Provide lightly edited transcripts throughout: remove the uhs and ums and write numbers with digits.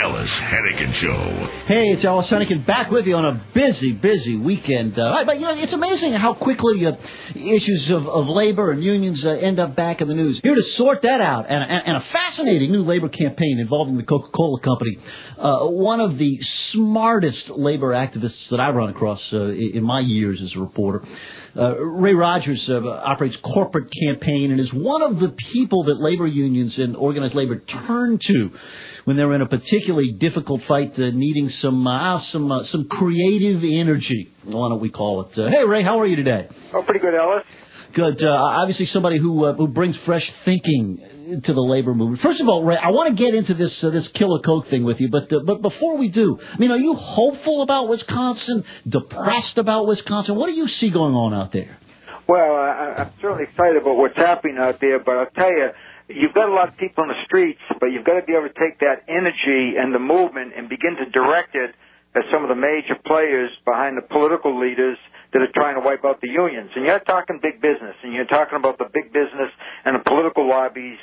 Ellis Henican Show. Hey, it's Ellis Henican back with you on a busy weekend. But, it's amazing how quickly issues of labor and unions end up back in the news. Here to sort that out, and a fascinating new labor campaign involving the Coca-Cola Company. One of the smartest labor activists that I've run across in my years as a reporter. Ray Rogers operates corporate campaign and is one of the people that labor unions and organized labor turn to when they're in a particularly difficult fight, needing some creative energy. Why don't we call it? Hey, Ray, how are you today? Oh, pretty good, Ellis. Good. Obviously, somebody who brings fresh thinking to the labor movement. First of all, Ray, I want to get into this Killer Coke thing with you, but before we do, are you hopeful about Wisconsin? Depressed about Wisconsin? What do you see going on out there? Well, I'm certainly excited about what's happening out there, but I'll tell you, you've got a lot of people in the streets, but you've got to be able to take that energy and the movement and begin to direct it at some of the major players behind the political leaders that are trying to wipe out the unions. And you're talking big business, and you're talking about the big business and the political lobbies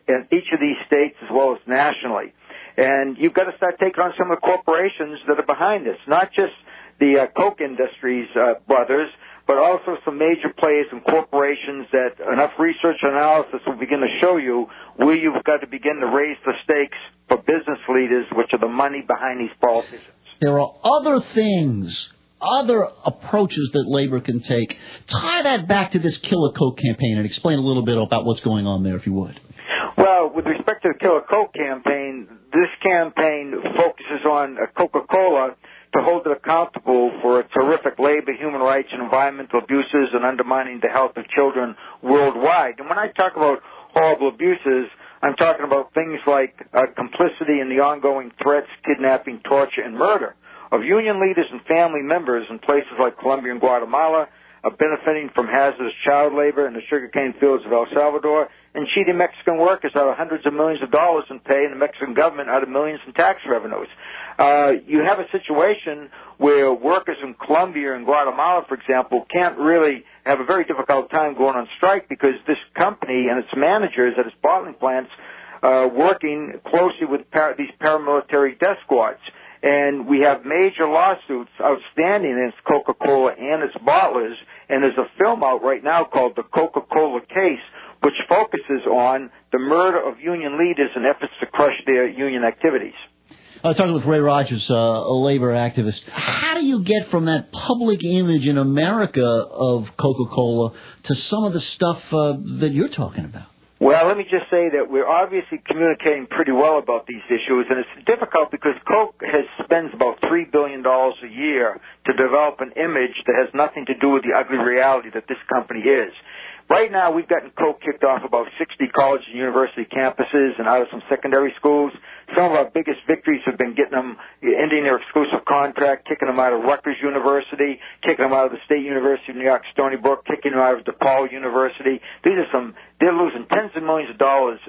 in each of these states as well as nationally. And you've got to start taking on some of the corporations that are behind this, not just the Coke Industries brothers, but also some major players and corporations that enough research and analysis will begin to show you where you've got to begin to raise the stakes for business leaders, which are the money behind these politicians. There are other things, other approaches that labor can take. Tie that back to this Killer Coke campaign and explain a little bit about what's going on there, if you would. Well, with respect to the Killer Coke campaign, this campaign focuses on Coca-Cola to hold it accountable for its horrific labor, human rights, and environmental abuses and undermining the health of children worldwide. And when I talk about horrible abuses, I'm talking about things like complicity in the ongoing threats, kidnapping, torture, and murder of union leaders and family members in places like Colombia and Guatemala, benefiting from hazardous child labor in the sugarcane fields of El Salvador, and cheating Mexican workers out of hundreds of millions of dollars in pay, and the Mexican government out of millions in tax revenues. You have a situation where workers in Colombia and Guatemala, for example, can't really have a very difficult time going on strike because this company and its managers at its bottling plants working closely with these paramilitary death squads. And we have major lawsuits outstanding against Coca-Cola and its bottlers, and there's a film out right now called The Coca-Cola Case, which focuses on the murder of union leaders and efforts to crush their union activities. I was talking with Ray Rogers, a labor activist. How do you get from that public image in America of Coca-Cola to some of the stuff that you're talking about? Well, let me just say that we're obviously communicating pretty well about these issues, and it's difficult because Coke spends about $3 billion a year to develop an image that has nothing to do with the ugly reality that this company is. Right now, we've gotten Coke kicked off about 60 college and university campuses and out of some secondary schools. Some of our biggest victories have been getting them, ending their exclusive contract, kicking them out of Rutgers University, kicking them out of the State University of New York, Stony Brook, kicking them out of DePaul University. They're losing tens of millions of dollars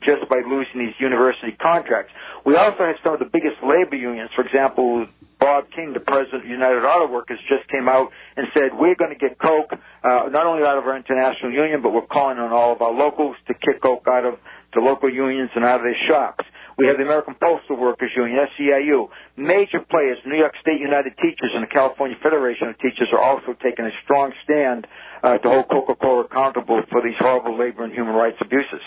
just by losing these university contracts. We also have some of the biggest labor unions. For example, Bob King, the president of United Auto Workers, just came out and said, we're going to get Coke not only out of our international union, but we're calling on all of our locals to kick Coke out of the local unions and out of their shops. We have the American Postal Workers Union, SEIU. Major players, New York State United Teachers and the California Federation of Teachers are also taking a strong stand to hold Coca-Cola accountable for these horrible labor and human rights abuses.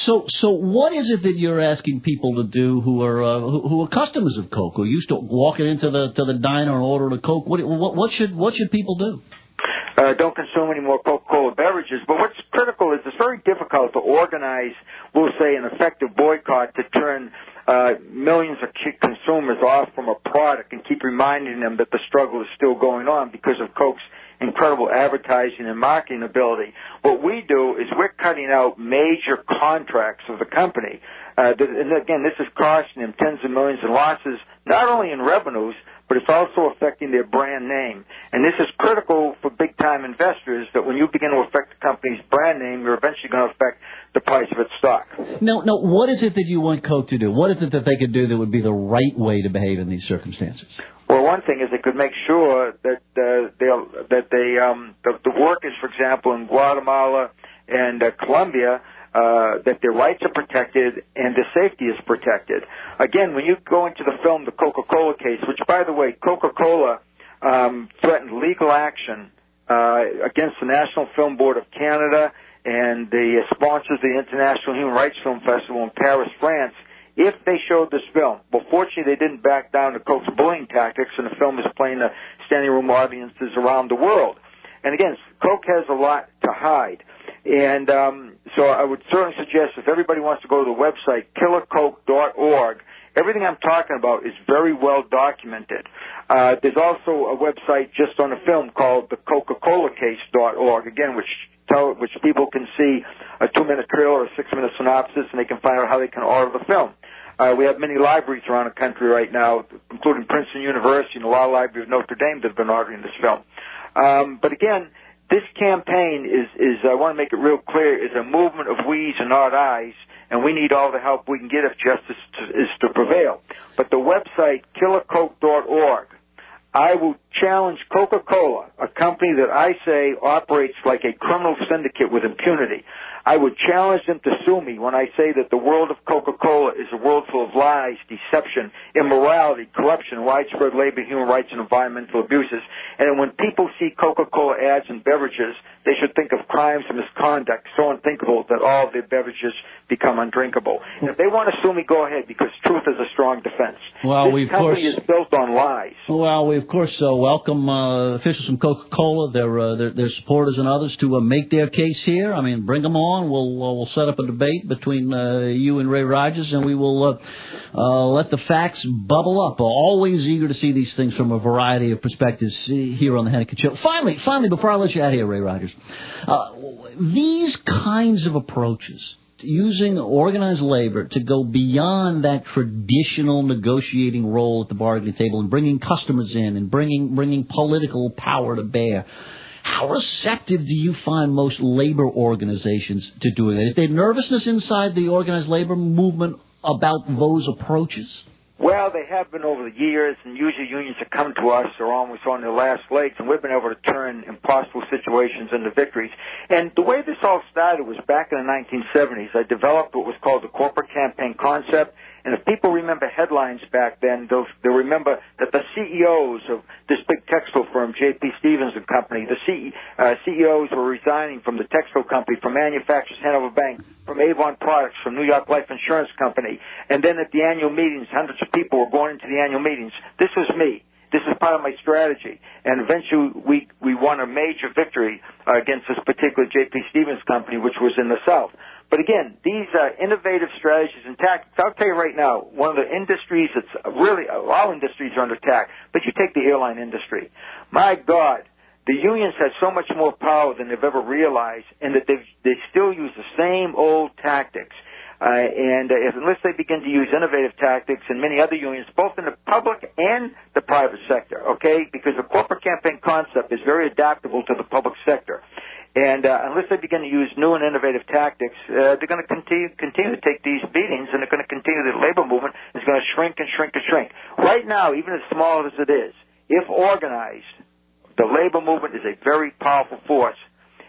So what is it that you're asking people to do who are customers of Coke, who used to walking into the diner and order a Coke? What should people do? Don't consume any more Coca-Cola beverages. But what's critical is it's very difficult to organize, we'll say, an effective boycott to turn millions of consumers off from a product and keep reminding them that the struggle is still going on because of Coke's incredible advertising and marketing ability. What we do is we're cutting out major contracts of the company. And again, this is costing them tens of millions in losses, not only in revenues, but it's also affecting their brand name. And this is critical for big-time investors, that when you begin to affect the company's brand name, you're eventually going to affect the price of its stock. Now, what is it that you want Coke to do? What is it that they could do that would be the right way to behave in these circumstances? Well, one thing is they could make sure that the workers, for example, in Guatemala and Colombia, that their rights are protected and their safety is protected. Again, when you go into the film, the Coca-Cola case, which, by the way, Coca-Cola threatened legal action against the National Film Board of Canada and the sponsors of the International Human Rights Film Festival in Paris, France, if they showed this film. Well, fortunately, they didn't back down to Coke's bullying tactics, and the film is playing to standing room audiences around the world. And again, Coke has a lot to hide. And so I would certainly suggest if everybody wants to go to the website, killercoke.org, everything I'm talking about is very well documented. There's also a website just on the film called the CocaColaCase.org, again, which people can see a 2-minute trailer or a 6-minute synopsis, and they can find out how they can order the film. We have many libraries around the country right now, including Princeton University and the Law Library of Notre Dame that have been ordering this film. But again, this campaign is I want to make it real clear, is a movement of we's and not I's, and we need all the help we can get if justice is to prevail. But the website, killercoke.org, I will challenge Coca-Cola, a company that I say operates like a criminal syndicate with impunity. I would challenge them to sue me when I say that the world of Coca-Cola is a world full of lies, deception, immorality, corruption, widespread labor, human rights, and environmental abuses. And when people see Coca-Cola ads and beverages, they should think of crimes and misconduct so unthinkable that all of their beverages become undrinkable. And if they want to sue me, go ahead, because truth is a strong defense. Well, this company is built on lies. Well, we, of course, welcome officials from Coca-Cola, their supporters and others to make their case here. I mean, bring them on. We'll set up a debate between you and Ray Rogers, and we will let the facts bubble up. Always eager to see these things from a variety of perspectives here on the Henican Show. Finally, before I let you out here, Ray Rogers, these kinds of approaches, using organized labor to go beyond that traditional negotiating role at the bargaining table and bringing customers in and bringing political power to bear, how receptive do you find most labor organizations to doing that? Is there nervousness inside the organized labor movement about those approaches? Well, they have been over the years, and usually unions that come to us are almost on their last legs, and we've been able to turn impossible situations into victories. And the way this all started was back in the 1970s. I developed what was called the corporate campaign concept, and if people remember headlines back then, they'll remember that the CEOs of this big textile firm, J.P. Stevens and Company, the CEOs were resigning from the textile company, from Manufacturers Hanover Bank, from Avon Products, from New York Life Insurance Company. And then at the annual meetings, hundreds of people were going into the annual meetings. This was me. This is part of my strategy. And eventually we won a major victory against this particular J.P. Stevens company, which was in the South. But again, these innovative strategies and tactics, I'll tell you right now, one of the industries that's really, all industries are under attack, but you take the airline industry. My God, the unions have so much more power than they've ever realized, and that they still use the same old tactics. Unless they begin to use innovative tactics and many other unions, both in the public and the private sector, okay? Because the corporate campaign concept is very adaptable to the public sector. And unless they begin to use new and innovative tactics, they're going to continue to take these beatings, and they're going to continue. The labor movement is going to shrink and shrink and shrink. Right now, even as small as it is, if organized, the labor movement is a very powerful force.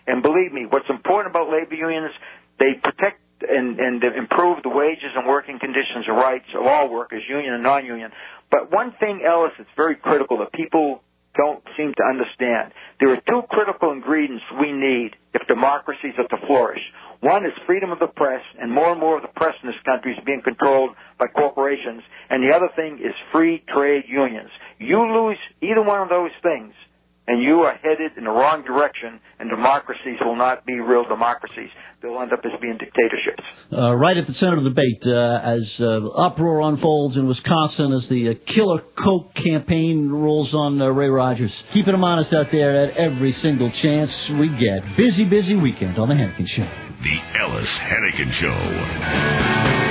And believe me, what's important about labor unions, they protect and improve the wages and working conditions and rights of all workers, union and non-union. But one thing, Ellis, that's very critical that people don't seem to understand. There are two critical ingredients we need if democracies are to flourish. One is freedom of the press, and more of the press in this country is being controlled by corporations. And the other thing is free trade unions. You lose either one of those things, and you are headed in the wrong direction, and democracies will not be real democracies. They'll end up as being dictatorships. Right at the center of the debate, as uproar unfolds in Wisconsin, as the Killer Coke campaign rolls on, Ray Rogers. Keeping them honest out there at every single chance we get. Busy weekend on the Henican Show. The Ellis Henican Show.